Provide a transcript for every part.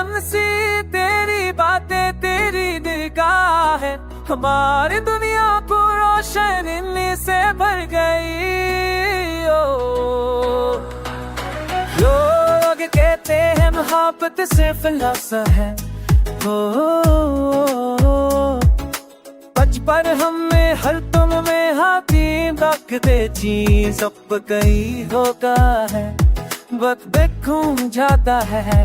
हंसी तेरी बातें तेरी निगाहें हमारी दुनिया को रोशनी से भर गई। ओ लोग कहते हैं मोहब्बत सिर्फ लफ्ज़ है, बचपन हमें हर तुम में हाथी रख दे चीज अब कहीं होता है, वक्त घूम जाता है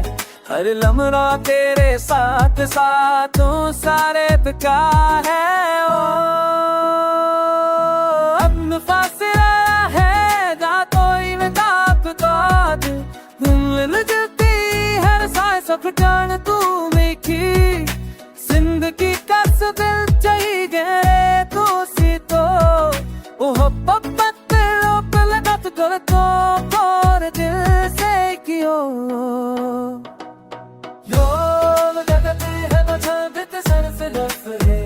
हर लम्हा तेरे साथ साथों सारे बेकार है। ओ अब फासला है ना कोई मुताबिकात मिल जाती हर सांस घुटन तू मेरी जिंदगी का दिल चाहिए गए तो सी तो ओह पप्पत लोप लगा तो कर तो और दिल से क्यों यो लगते हैं मुझे सर से लफड़े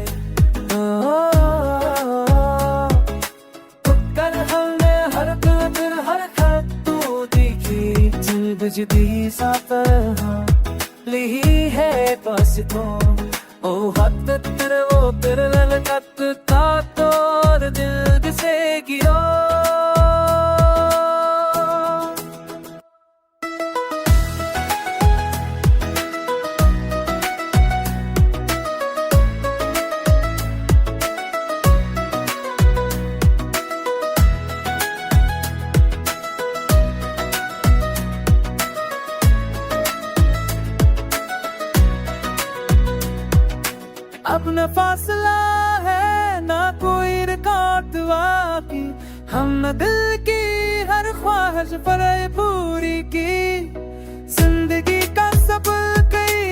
कर हमने हर कदर हर खत तू देखी दिल बजदी साथ ली है बस तो ओ हद तेरे वो तेरे ललकत था तोर दिल से गिरो। अब न फासला है ना कोई रुकावट वाकी, हम न दिल की हर ख्वाहिश पर पूरी की जिंदगी का सब कही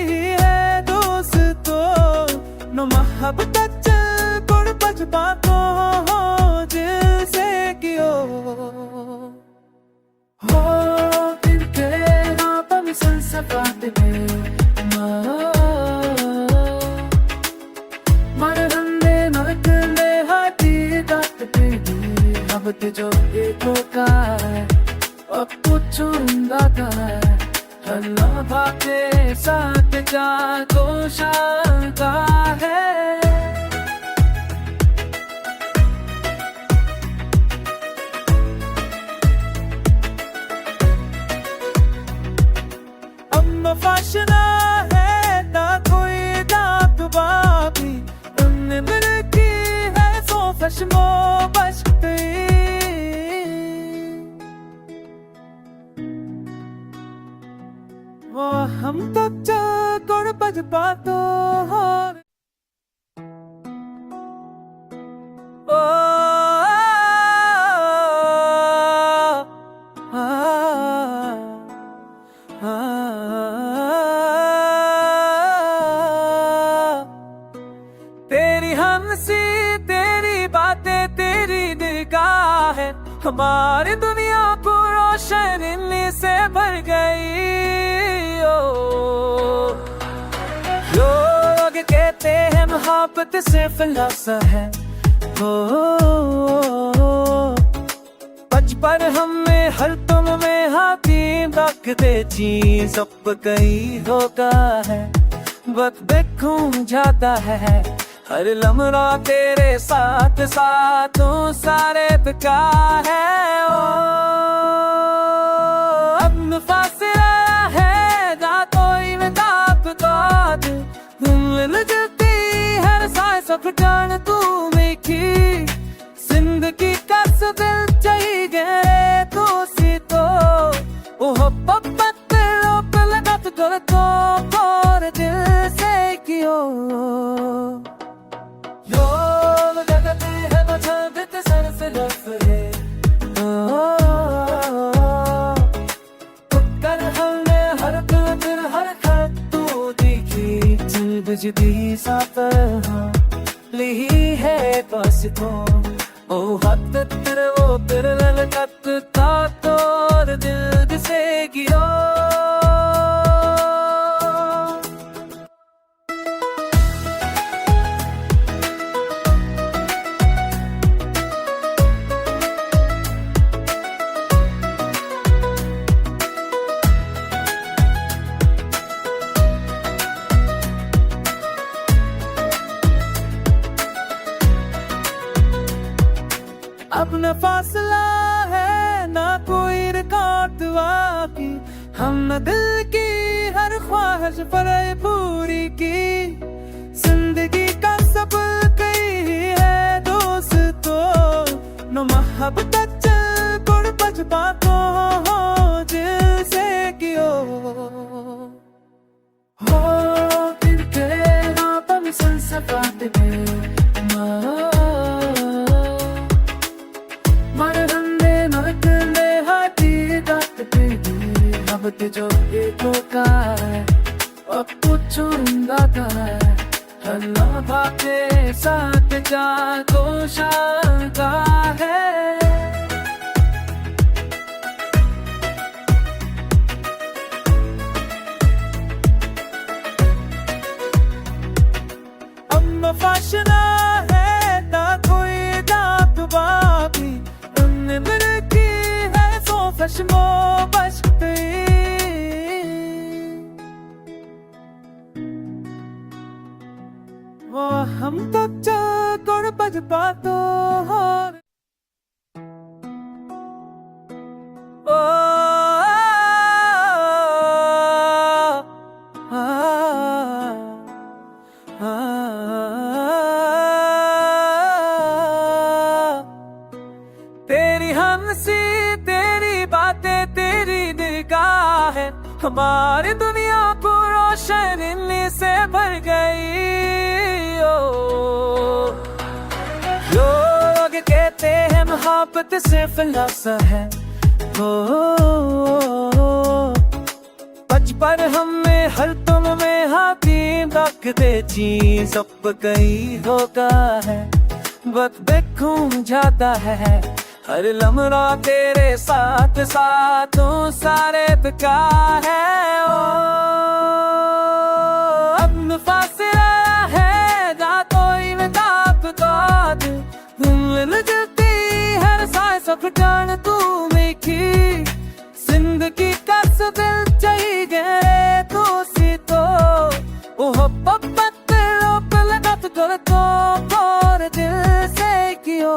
है दोस्तों न मोहब्बत चल गुड़ बजबा तो दिल से क्यों हो दिल के नाम में संसपाते में अब जो एक का है अब कुछ उंदाता है हल्ला के साथ जा तो शांता है। अब न फाशना है ना कोई दात बाकी तुमने मिल की है सो फशमो बच गई। वो हम तो चल कर बज बातो हो तेरी हंसी तेरी बातें तेरी निगाहें हमारी दुनिया को रोशनी से भर गई। लोग कहते हैं मोहब्बत सिर्फ लफ्ज़ है, बचपन हमें हर तुम में हाथी रख दे चीज अब कहीं होता है, वक्त घूम जाता है हर लम्हा तेरे साथ साथों सारे बेकार है। ओ अब फासला है ना कोई मुताबिकात मिल जाती हर सांस घुटन तू मेरी जिंदगी का दिल चाहिए गए तो सी तो ओह पप्पत लोप लगा तो कर तो और दिल से क्यों यो लगते हैं मुझे सर से लफड़े कर हमने हर कदर हर खत तू देखी दिल बजदी साथ ली है बस तो ओ हद तेरे वो तेरे ललकत था तोर दिल से गिरो। हमने दिल की हर ख्वाहिश पर पूरी की। जिंदगी का सब कई है दोस्तों, नो मोहब्बत गुरबत बातों हो दिल से कियो हो दिल के आप मिसल सफाते अब जो ये धोखा है अब कुछ उंदाता है, अल्लाह भागे साथ जा तो शांता है। अब फाशना है ना कोई दात बाकी, उन्हें मिलती है सो फशमो बच गई। वो हम तो चल बज बातो हो तेरी हंसी तेरी बातें तेरी निगाहें हमारी दुनिया को रोशनी से भर गई। लोग कहते हैं मोहब्बत से फिलसा है, बचपन हमें हर तुम में हाथी रख दे चीज अब कहीं होगा है, वक्त देखूं जाता है हर लम्हा तेरे साथ साथों सारे तका है। अब फासला है ना कोई ताकत, मिल जाती हर सांस घुटन तू मेरी। जिंदगी का दिल चाहिए तो सी तो मोहब्बत रोक लगा तो कर तो और दिल से क्यों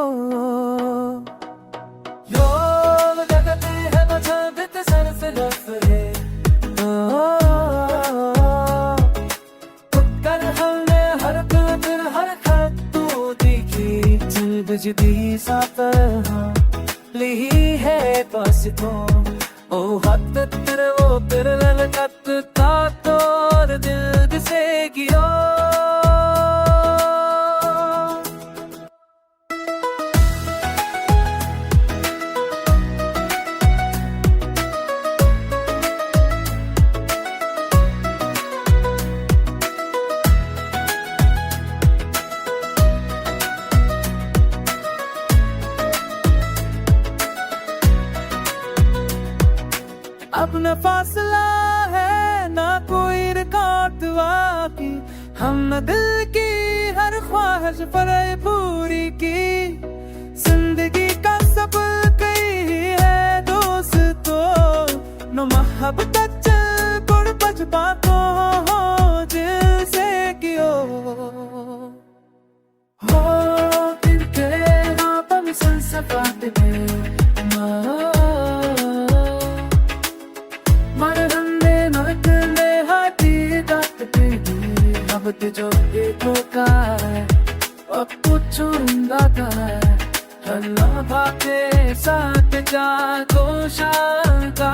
जिदी सातर ली है बस तो ओ हद तेरे वो तेरे ललकत ता तोर दिल से गिरो। अब न फासला है ना कोई रिकॉर्ड वाकी, हमने दिल की हर ख्वाहिश पर पूरी की। जिंदगी का सब कई है दोस्तों, नो मोहब्बत गुरबत बातों हो दिल से कियो हो दिल के आप मिसल सफाते अब जो ये धोखा है अब कुछ उंदाता है, अल्लाह भागे साथ जा तो शांता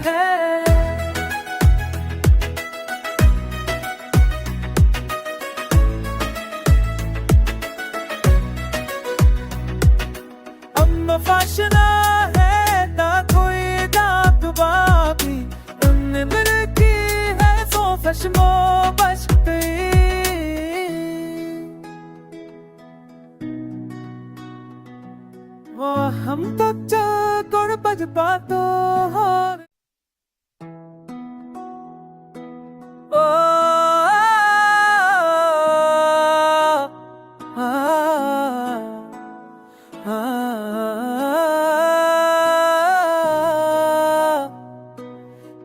है। अब फाशना है ना कोई दात बाकी, उन्हें मिलती है सो फशमो बच गई। वो हम तो चल बज बातो हो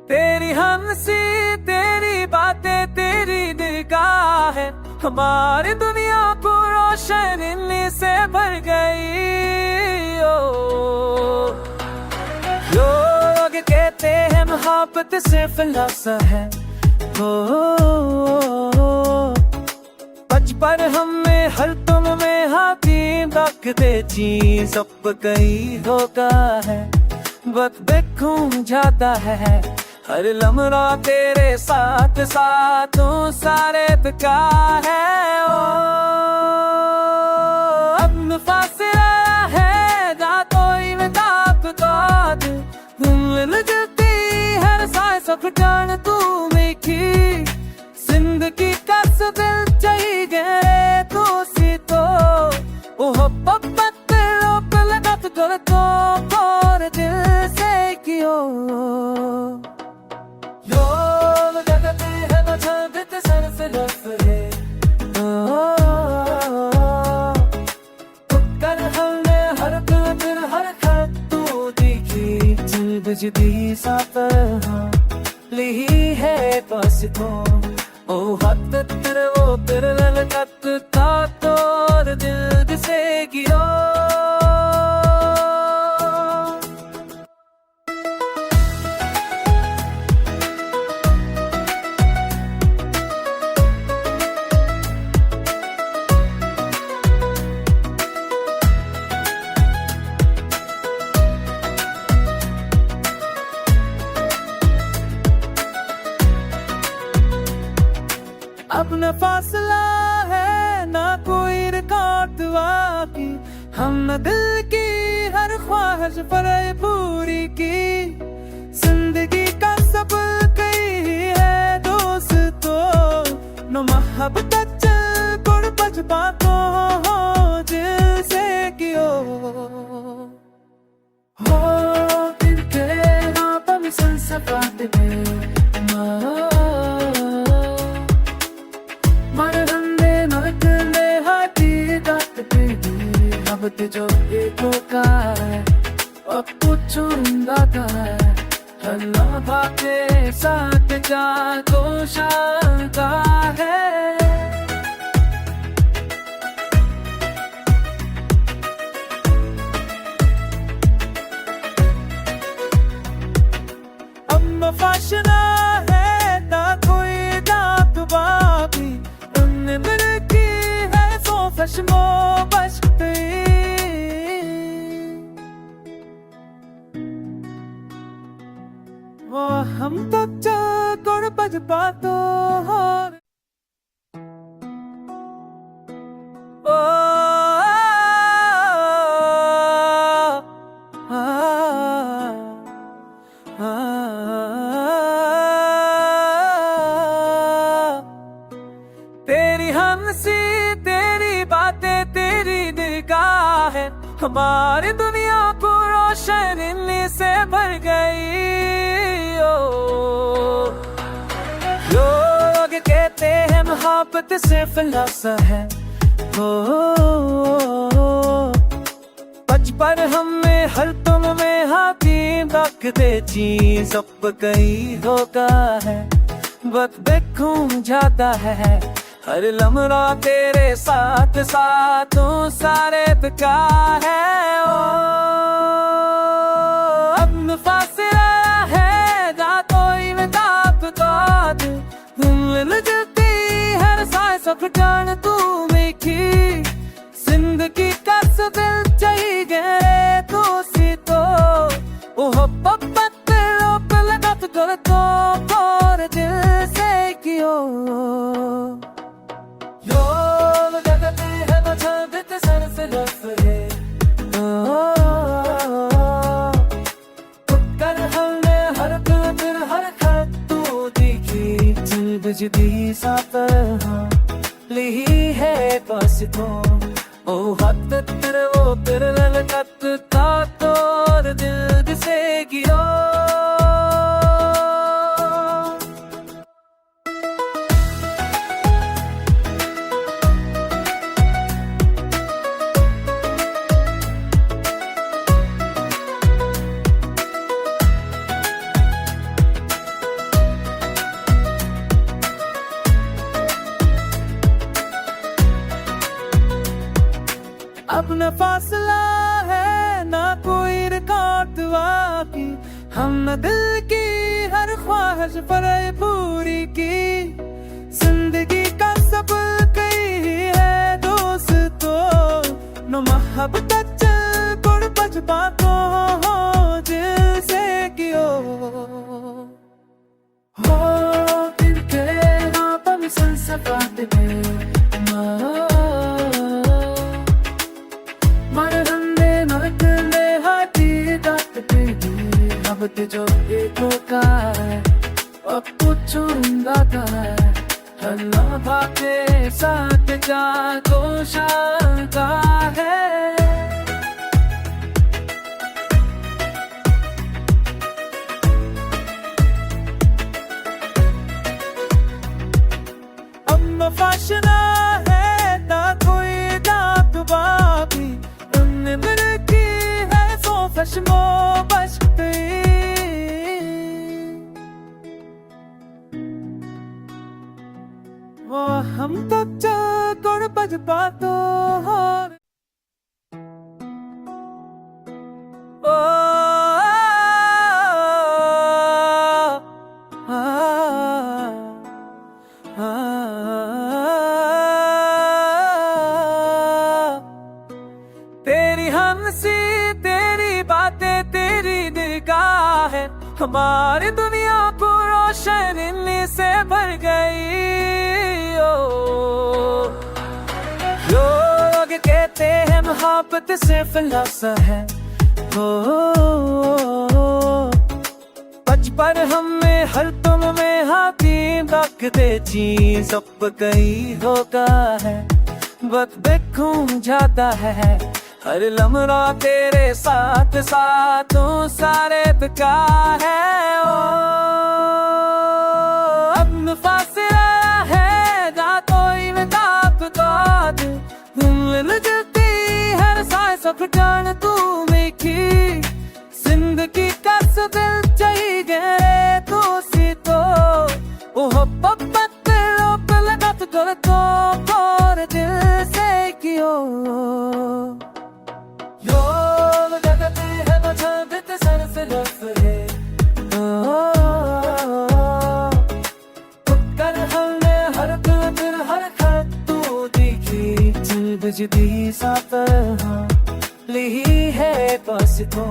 तेरी हंसी तेरी बातें तेरी निगाहें हमारी दुनिया को रोशनी से भर गई। लोग कहते कहते हैं मोहब्बत सिर्फ लफ्ज़ है। बचपन हमें हर तुम में हाथी रखते चीज अब कहीं होता है। वक्त देखूं जाता है हर लम्हा तेरे साथ साथों सारे तका है। ओ अब फासला है रातों में ताकत मिल जाती हर सांस घुटन तू मेरी जिंदगी का दिल चाहिए गए तो सी तो ओह पप्पत रोक लगा तो कर तो और दिल से क्यों यो लगाते हैं ना छाते सर से लफड़े कर हमने हर दिल हर खत तू दिखी दिल बजदी साथ ली है बस तो ओ हद तेरे वो तेरे ललकत था तोर दिल से गिरो। अब न फासला है ना कोई रिकॉर्ड वाकी हम दिल की हर ख्वाहिश पर पूरी की जिंदगी का सब कही है दोस्तों नो मोहब्बत चल गुड़ बजबा तो दिल से क्यों हो दिल के नाप में संसपात में अब जो एक का है अब पूछूंगा का है हल्ला के साथ जा तो शांता है। अब फाशना है ना कोई दात बाकी उनने मेरे की है सो फशमो बचते वो हम तो चल बज पातो तेरी हंसी तेरी बातें तेरी निगाहें हमारी दुनिया को रोशनी से भर गई। लोग कहते हैं मोहब्बत सिर्फ लफ्ज़ है। बचपन हमें हर तुम में हाथी रखते चीज अब कहीं होता है। वक्त देखूं जाता है हर लम्हा तेरे साथ साथों सारे तका है। ओ अब फासला है रातों में ताकत मिल जाती हर सांस घुटन तू मेरी जिंदगी का दिल चाहिए गए तो सी तो ओह पप्पत रोक लगा तो कर तो और दिल से क्यों यो लगाते हैं ना छाते सर से लफड़े कर हमने हर दिल हर खत तू दिखी दिल बजदी साथ ली है बस तो ओ हद तेरे वो तेरे ललकत था तोर दिल से गिरो। अब न फासला है ना कोई रिकॉर्ड वाकी हमने दिल की हर ख्वाहिश पर पूरी की, जिंदगी का सफर कई है दोस्तों, न मोहब्बत गुरबत बातों दिल से कियो हो इनके नाम संसफात में मरहंदे नरकले हाथी दात पे अब जो एक का अब पूछूंगा था अल्लाह बाके साथ जा तो शाका है। फाशना है ना कोई दात बाकी, तुमने मेरे की है सो फशमो बचती, वो हम तब चल बज पातो हो तेरी हंसी तेरी बातें तेरी निगाहें हमारी दुनिया को रोशनी से भर गई। ओ लोग कहते हैं मोहब्बत से फिलौसा है, ओ बचपन हमें हर तुम में हाथी रखते चीज अब कहीं होगा है, वक्त देखूं जाता है हर लम्हा तेरे साथ साथों सारे तका है। ओ अब फासला है रातों में ताकत मिल जाती हर सांस फटान तू मेरी, जिंदगी का दिल चाहिए तो सी तो ओ पप्पत रोप लगा तो और दिल से कियो जिदी साथ ली है बस तो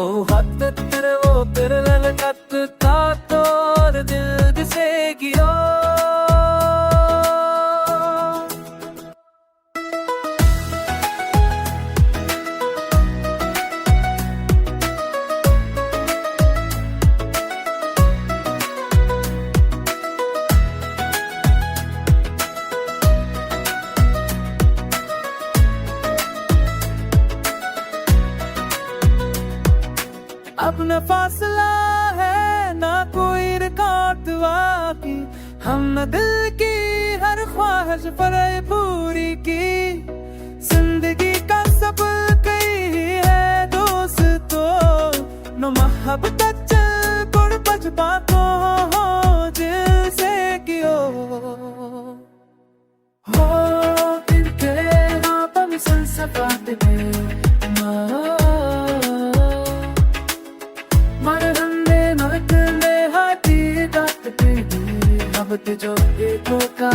ओ हद तेरे वो तेरे ललकत था तोर दिल से गिरो। अपना फासला है ना कोई रिकॉर्ड बाकी, हमने दिल की हर ख्वाहिश पर पूरी की, जिंदगी का सफर कई है दोस्तों, न मोहब्बत गुरबत बातों दिल से कियो हो इनके नाम संसफात में अब जो एक का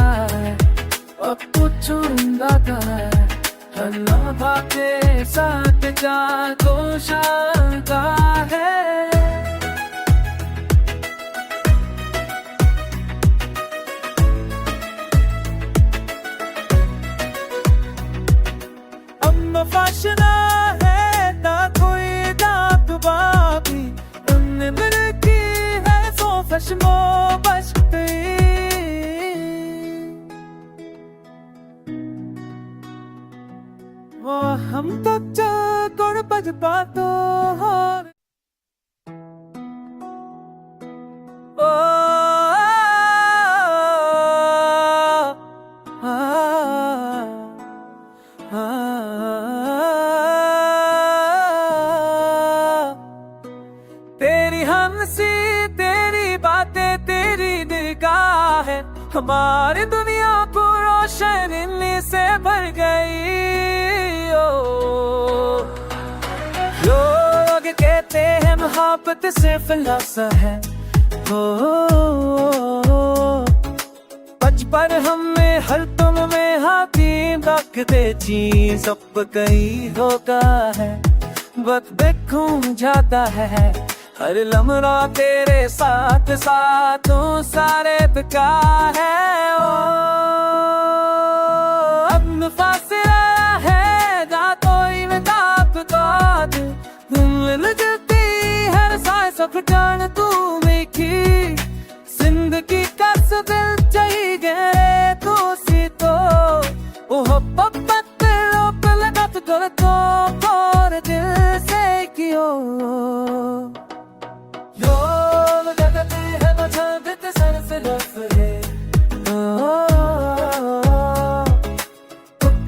अब पूछूंगा था अल्लाह बाके साथ जा तो शाका है। अब फाशना है ना कोई दात बाकी, तुमने मेरे की है सो फशमो बचती, वो हम तब चल बज पातो हो तेरी हंसी तेरी बातें तेरी निगाहें हमारी दुनिया को रोशनी से भर गई। ओ लोग कहते हैं मोहब्बत से खुलासा है। हो बचपन हमें हर तुम में हाथी रखते चीज सब कहीं होता है। वक्त घूम जाता है हर लम्हा तेरे साथ साथों सारे बेकार है। ओ अब फासला है रातों में ताप ताद मिल जाती हर सांस सब जान तू मेरी जिंदगी का दिल चाहिए गए तो सी तो ओह पप्पत लोप लगा तो कर तो और दिल से क्यों यो लगते हैं मचाते सर से लफड़े।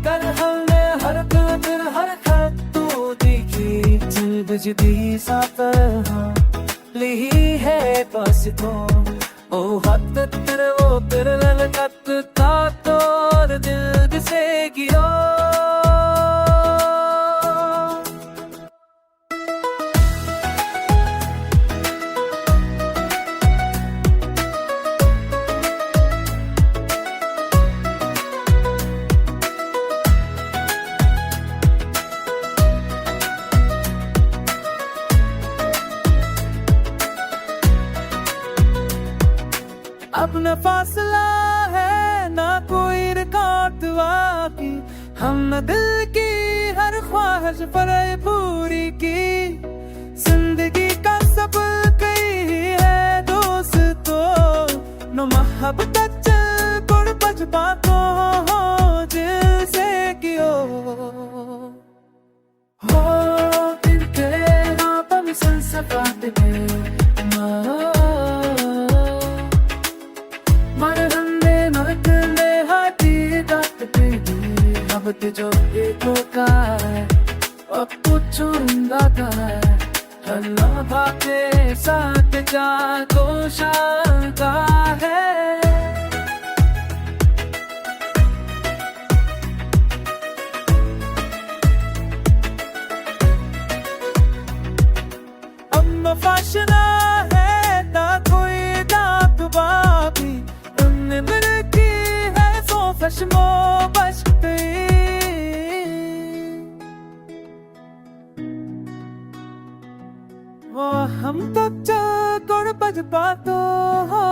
कर हमने हर दिल हर खत तू दिखी दिल बजदी सा तरह ली है बस तो ओ हद तेरे वो तेरे ललकत था तोर दिल से गिरो। अब न फासला है ना कोई रुकावट वाकी हम न दिल की हर ख्वाहिश पर पूरी की जिंदगी का सब कहीं है दोस्तों न मोहब्बत चल गुड़ बजपा तो हो दिल से क्यों हो दिल के नाप में संसपाते जो एक होता है अब कुछ उंदाता है हल्ला के साथ जा तो शांता है। अब न फाशना है ना कोई दात बाकी उनने मिल की है सो फशमो बस वो हम तक चल कर बज पातो हो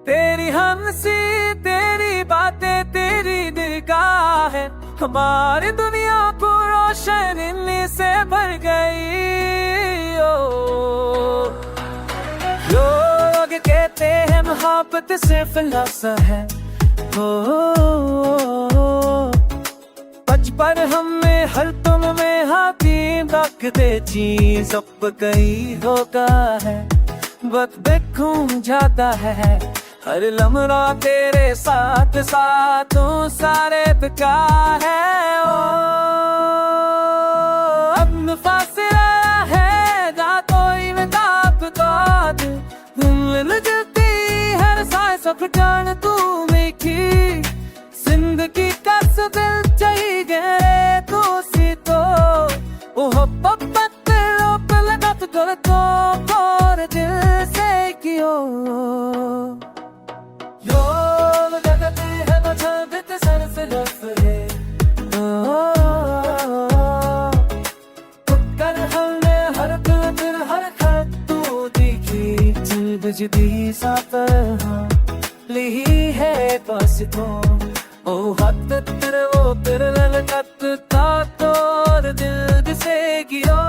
तेरी हंसी तेरी बातें तेरी निगाहें हमारी दुनिया को रोशनी से भर गई। लोग कहते हैं मोहब्बत से खुलासा है। हो बचपन हमें हर तुम में हाथी रखते चीज सब कहीं होता है। वक्त घूम जाता है हर लम्हा तेरे साथ साथों सारे बेकार है। ओ अब फासला है रातों में ताप ताद मिल जाती हर सांस सब जान तू मेरी जिंदगी का दिल चाहिए गए तो सी तो ओह पप्पत लोप लगा तो कर तो और दिल से क्यों यो लगते हैं मचाते सर से लफड़े। कर हमने हर दिल हर खत तू दिखी दिल बजदी सा तरह ली है बस तो ओ हद तेरे वो तेरे ललकत था तोर दिल से गिरो।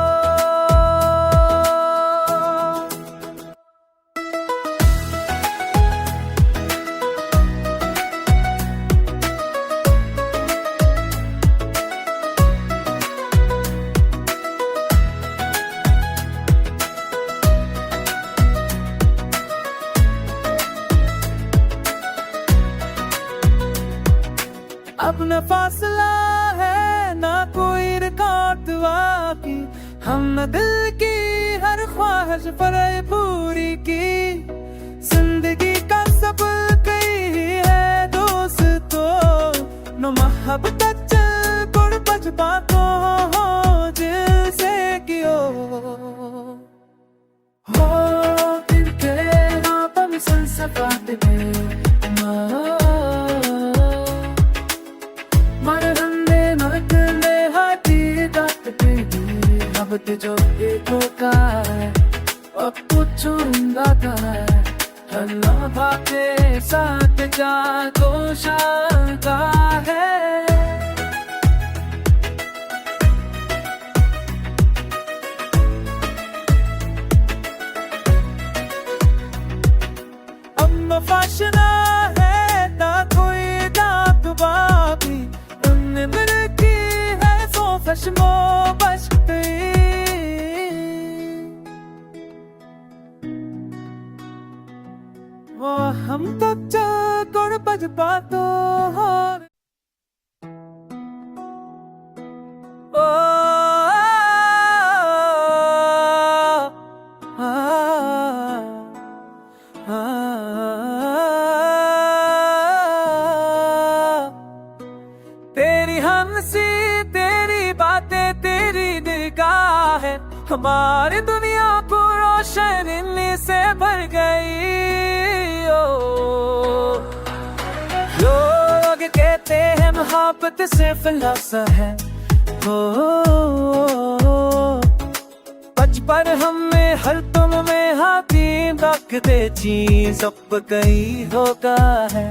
अब न फासला है ना कोई रुकावट वाकी हम न दिल की ख्वाहिश पर पूरी की। जिंदगी का सब कई है दोस्तों, नो मोहब्बत गुरबत बातों हो दिल से कियो हो दिल के आप मिसल सफात में मरहंदे मरकले हाथी दात पे अब ते जो एक होका है अब कुछ उंदाता है अल्लाह भाके साथ जा तो शादा है। फाशना है ना कोई दात बाकी उनने मिल की है सो फशमो बच गई वो हम तो चल बज बातो हो तेरी हंसी तेरी बातें तेरी निगाह है हमारी दुनिया को रोशनी से भर गई। लोग कहते हैं मोहब्बत सिर्फ लफ्ज़ है हो बचपन हमें हर तुम में हाथी रखते चीज अब कहीं होगा है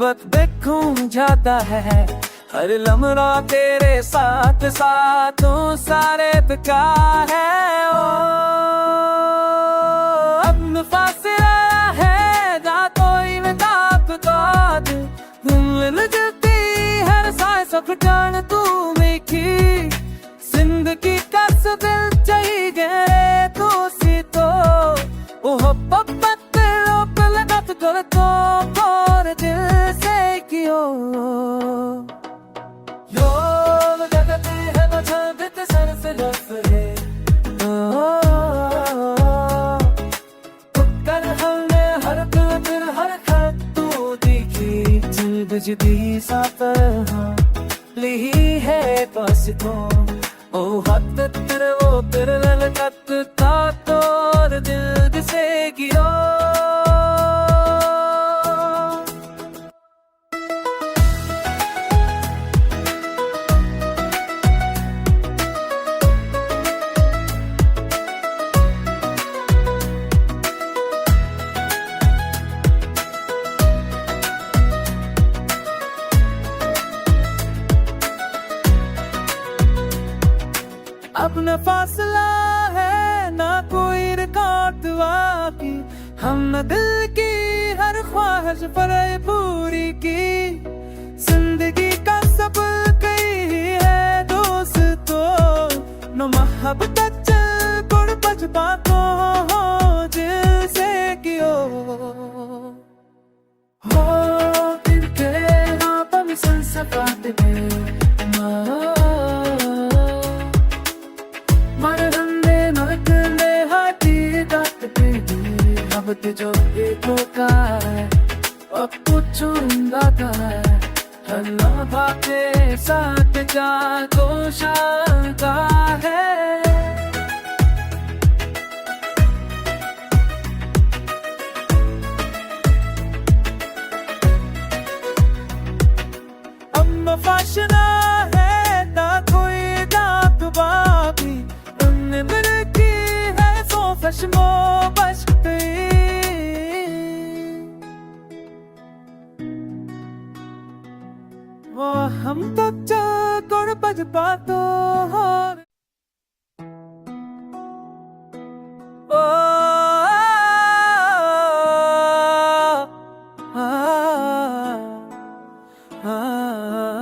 वक्त देखूं जाता है हर लम्हा तेरे साथ साथों सारे बेकार है ओ अब फासला है रातों में ताकत मिल जाती हर सांस घुटन तू मेरी जिंदगी का दिल चाहिए तो सी तो ओह पप्पत लोग लगा तो कर तो और दिल से क्यों जिदी सातर ली है बस तो ओ हद तेरे वो तेरे ललकत था तोर दिल से गिरो अपना फासला है ना कोई रिकॉर्ड वाकी हमने दिल की हर ख्वाहिश पर पूरी की। जिंदगी का सब कई है दोस्तों नो मोहब्बत गुरबत बातों हो दिल से कियो हो दिल के आप मिसल सफात में अब ते जो एक होका है अब कुछ उंदाता है अल्लाह भाके साथ जा तो शादा है। अब फाशना है ना कोई दात बाकी उनने मिल की है सो फशमो बच गई वो हम तो चल बज बातो हो आ